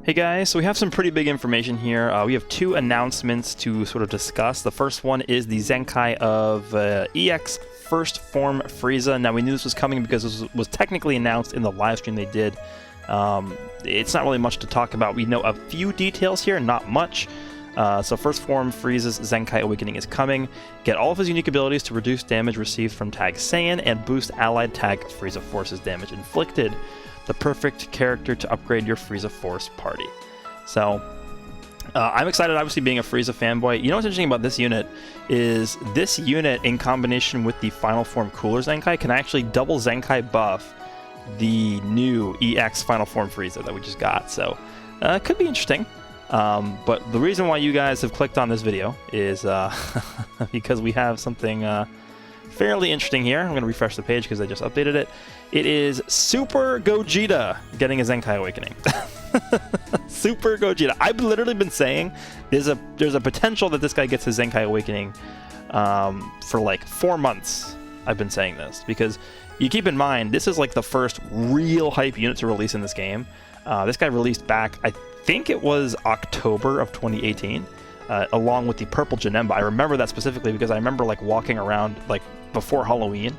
Hey guys, so we have some pretty big information here. We have two announcements to sort of discuss. The first one is the ZENKAI of EX First Form Frieza. Now we knew this was coming because this was technically announced in the live stream they did. It's not really much to talk about. We know a few details here, not much. So First Form Frieza's ZENKAI Awakening is coming. Get all of his unique abilities to reduce damage received from Tag Saiyan and boost allied Tag Frieza Force's damage inflicted. The perfect character to upgrade your Frieza Force party. So, I'm excited, obviously, being a Frieza fanboy. You know what's interesting about this unit is this unit, in combination with the Final Form Cooler ZENKAI, can actually double ZENKAI buff the new EX Final Form Frieza that we just got. So, it could be interesting. But the reason why you guys have clicked on this video is because we have something fairly interesting here. I'm going to refresh the page because I just updated it. It is Super Gogeta getting a ZENKAI Awakening. Super Gogeta. I've literally been saying there's a potential that this guy gets his ZENKAI Awakening for like 4 months. I've been saying this because you keep in mind this is like the first real hype unit to release in this game. This guy released back, I think it was October of 2018, along with the purple Janemba. I remember that specifically because I remember like walking around like before Halloween,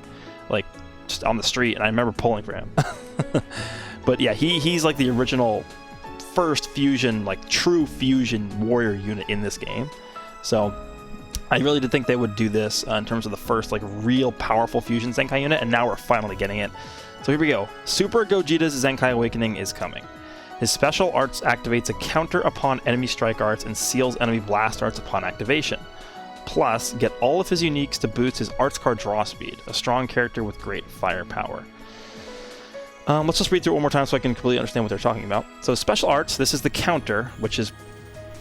like just on the street, and I remember pulling for him. But yeah, he's like the original first fusion, like true fusion warrior unit in this game. So I really did think they would do this in terms of the first like real powerful fusion ZENKAI unit, and now we're finally getting it. So here we go. Super Gogeta's ZENKAI Awakening is coming. His special arts activates a counter upon enemy strike arts and seals enemy blast arts upon activation. Plus, get all of his uniques to boost his arts card draw speed, a strong character with great firepower. Let's just read through it one more time so I can completely understand what they're talking about. So special arts, this is the counter, which is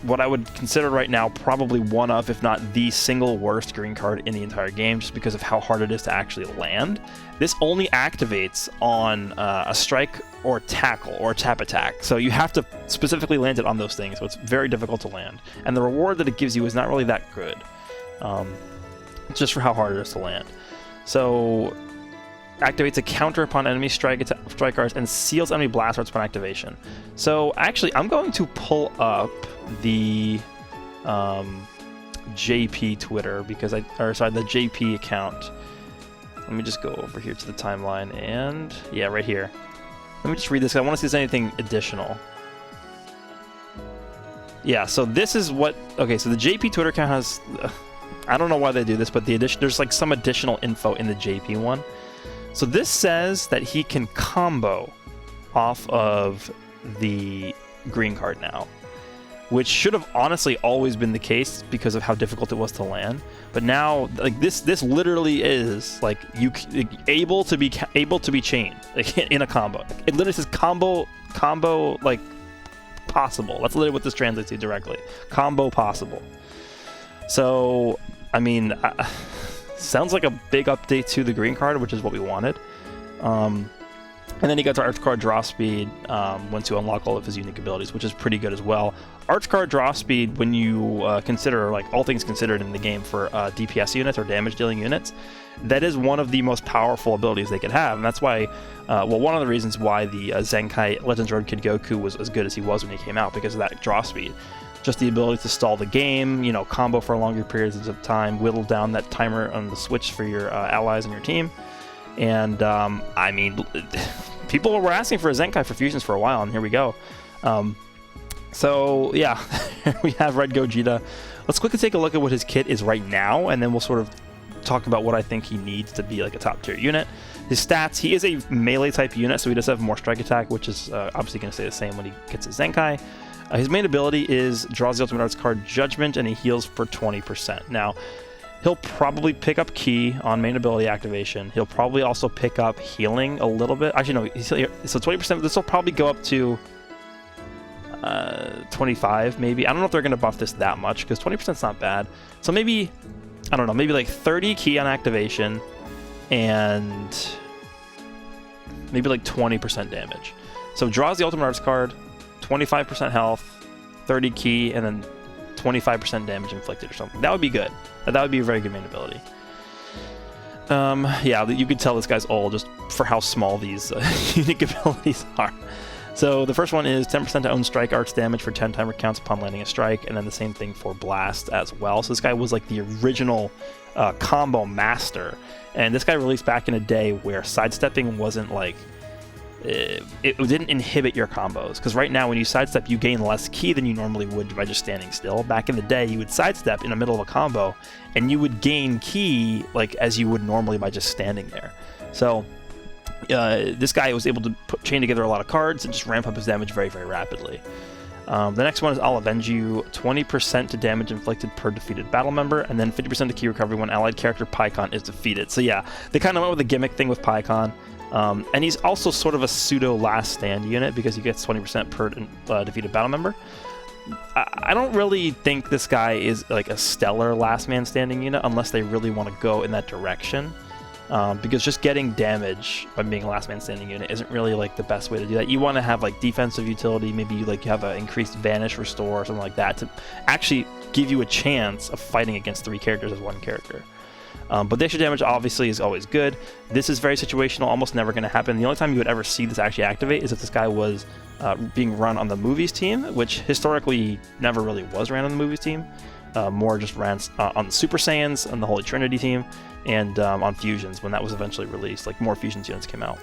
what I would consider right now probably one of, if not the single worst green card in the entire game, just because of how hard it is to actually land. This only activates on a strike or tackle or tap attack, so you have to specifically land it on those things, so it's very difficult to land. And the reward that it gives you is not really that good, just for how hard it is to land. So activates a counter upon enemy strike arts and seals enemy blast arts upon activation. So actually, I'm going to pull up the JP Twitter because the JP account. Let me just go over here to the timeline and yeah, right here. Let me just read this. I want to see if there's anything additional. Yeah, so this is what. Okay, so the JP Twitter account has. I don't know why they do this, but there's like some additional info in the JP one. So this says that he can combo off of the green card now, which should have honestly always been the case because of how difficult it was to land. But now, like this literally is like able to be chained like, in a combo. It literally says combo like possible. That's literally what this translates to directly. Combo possible. So I mean. Sounds like a big update to the green card, which is what we wanted. And then he got to Arch Card Draw Speed once you unlock all of his unique abilities, which is pretty good as well. Arch Card Draw Speed, when you consider, like all things considered in the game for DPS units or damage dealing units, that is one of the most powerful abilities they could have. And that's why, well, one of the reasons why the ZENKAI Legends Road Kid Goku was as good as he was when he came out, because of that draw speed. Just the ability to stall the game, you know, combo for longer periods of time, whittle down that timer on the switch for your allies and your team. And, I mean, people were asking for a ZENKAI for fusions for a while, and here we go. So, yeah, we have Red Gogeta. Let's quickly take a look at what his kit is right now, and then we'll sort of talk about what I think he needs to be like a top-tier unit. His stats, he is a melee-type unit, so he does have more strike attack, which is obviously going to stay the same when he gets his ZENKAI. His main ability is draws the ultimate arts card Judgment, and he heals for 20%. Now, he'll probably pick up Ki on main ability activation. He'll probably also pick up healing a little bit. Actually, no, so 20%. This will probably go up to 25, maybe. I don't know if they're going to buff this that much, because 20% is not bad. So maybe, I don't know, maybe like 30 Ki on activation, and maybe like 20% damage. So draws the ultimate arts card, 25% health, 30 Ki, and then 25% damage inflicted or something. That would be good. That would be a very good main ability. Yeah, you could tell this guy's old just for how small these unique abilities are. So the first one is 10% to own strike arts damage for 10 timer counts upon landing a strike, and then the same thing for blast as well. So this guy was like the original combo master, and this guy released back in a day where sidestepping wasn't like it didn't inhibit your combos, because right now when you sidestep you gain less ki than you normally would by just standing still. Back in the day you would sidestep in the middle of a combo and you would gain ki like as you would normally by just standing there. So this guy was able to chain together a lot of cards and just ramp up his damage very, very rapidly. The next one is I'll Avenge You, 20% to damage inflicted per defeated battle member, and then 50% to ki recovery when allied character Pycon is defeated. So yeah, they kind of went with the gimmick thing with Pycon. And he's also sort of a pseudo last stand unit because he gets 20% per defeated battle member. I don't really think this guy is like a stellar last man standing unit unless they really want to go in that direction. Because just getting damage by being a last man standing unit isn't really like the best way to do that. You want to have like defensive utility, maybe you like have an increased vanish restore or something like that to actually give you a chance of fighting against 3 characters as one character. But the extra damage obviously is always good. This is very situational, almost never going to happen. The only time you would ever see this actually activate is if this guy was being run on the movies team, which historically never really was ran on the movies team. More just ran on the Super Saiyans, on the Holy Trinity team, and on Fusions when that was eventually released. Like more Fusions units came out.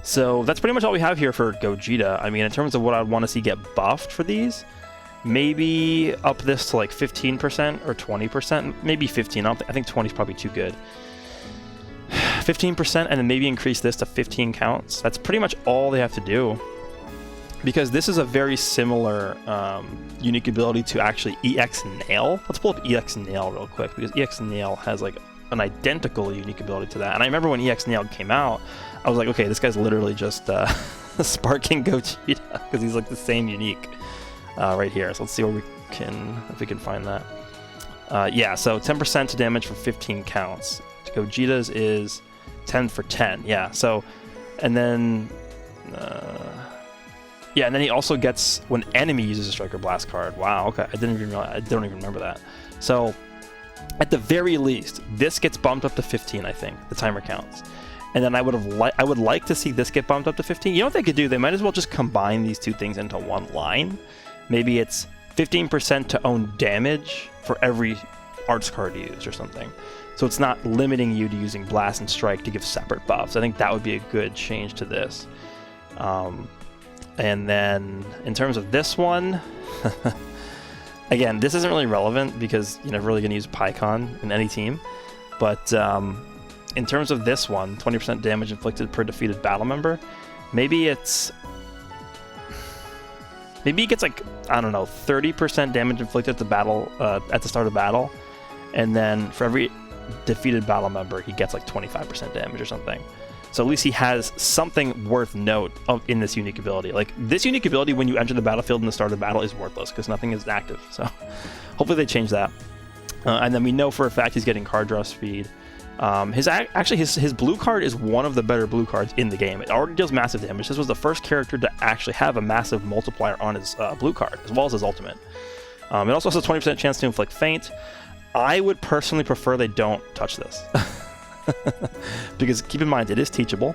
So that's pretty much all we have here for Gogeta. I mean, in terms of what I'd want to see get buffed for these, maybe up this to like 15% or 20%, maybe 15. I think 20 is probably too good. 15%, and then maybe increase this to 15 counts. That's pretty much all they have to do, because this is a very similar unique ability to actually EX Nail. Let's pull up EX Nail real quick, because EX Nail has like an identical unique ability to that. And I remember when EX Nail came out, I was like, okay, this guy's literally just sparking Gogeta, because he's like the same unique. Right here. So let's see where if we can find that. Yeah, so 10% to damage for 15 counts. Gogeta's is 10 for 10. Yeah, so, and then, yeah, and then he also gets when enemy uses a Striker Blast card. Wow, okay, I don't even remember that. So, at the very least, this gets bumped up to 15, I think, the timer counts. And then I would like to see this get bumped up to 15. You know what they could do? They might as well just combine these two things into one line. Maybe it's 15% to own damage for every arts card used or something. So it's not limiting you to using Blast and Strike to give separate buffs. I think that would be a good change to this. And then in terms of this one, again, this isn't really relevant because you're never really going to use Pycon in any team. But in terms of this one, 20% damage inflicted per defeated battle member, maybe it's... Maybe he gets like, I don't know, 30% damage inflicted at the battle at the start of battle, and then for every defeated battle member, he gets like 25% damage or something. So at least he has something worth note in this unique ability. Like this unique ability, when you enter the battlefield in the start of battle, is worthless because nothing is active. So hopefully they change that. And then we know for a fact he's getting card draw speed. His blue card is one of the better blue cards in the game. It already deals massive damage. This was the first character to actually have a massive multiplier on his blue card, as well as his ultimate. It also has a 20% chance to inflict feint. I would personally prefer they don't touch this. Because keep in mind, it is teachable.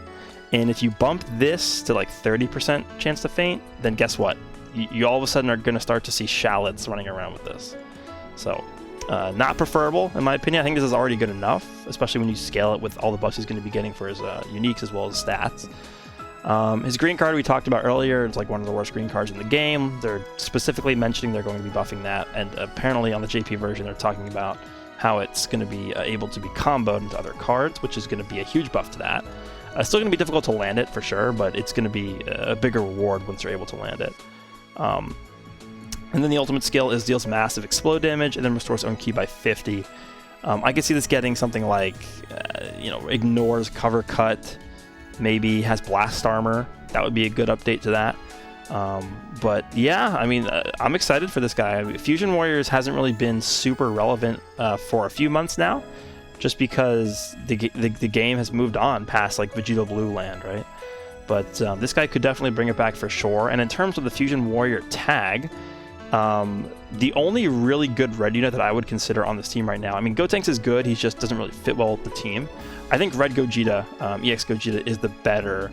And if you bump this to like 30% chance to feint, then guess what? You all of a sudden are going to start to see shallots running around with this. So... not preferable, in my opinion. I think this is already good enough, especially when you scale it with all the buffs he's going to be getting for his uniques as well as stats. His green card we talked about earlier, it's like one of the worst green cards in the game. They're specifically mentioning they're going to be buffing that, and apparently on the JP version they're talking about how it's going to be able to be comboed into other cards, which is going to be a huge buff to that. It's still going to be difficult to land it for sure, but it's going to be a bigger reward once you're able to land it. And then the ultimate skill is deals massive explode damage and then restores own ki by 50. I could see this getting something like, ignores cover cut, maybe has blast armor. That would be a good update to that. But yeah, I mean, I'm excited for this guy. I mean, Fusion Warriors hasn't really been super relevant for a few months now, just because the game has moved on past like Vegeta Blue Land, right? But this guy could definitely bring it back for sure. And in terms of the Fusion Warrior tag, the only really good red unit that I would consider on this team right now, I mean, Gotenks is good, he just doesn't really fit well with the team. I think Red Gogeta, EX Gogeta, is the better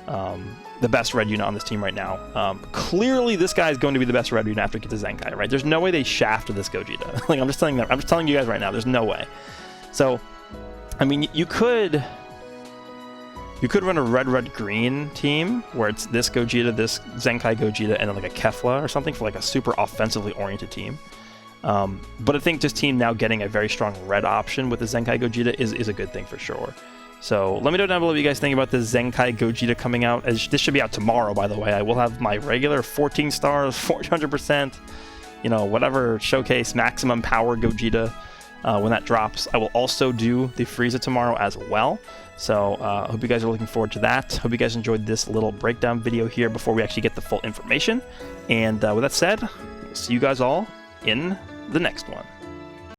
the best red unit on this team right now. Clearly, this guy is going to be the best red unit after we get to Zenkai, right? There's no way they shafted this Gogeta. Like, I'm just telling you guys right now, there's no way. So, I mean, you could run a red-green team where it's this Gogeta, this Zenkai Gogeta, and then like a Kefla or something for like a super offensively oriented team. But I think this team now getting a very strong red option with the Zenkai Gogeta is a good thing for sure. So let me know down below what you guys think about the Zenkai Gogeta coming out. This should be out tomorrow, by the way. I will have my regular 14 stars, 400%, you know, whatever showcase maximum power Gogeta when that drops. I will also do the Frieza tomorrow as well. So hope you guys are looking forward to that. Hope you guys enjoyed this little breakdown video here before we actually get the full information. And with that said, we'll see you guys all in the next one.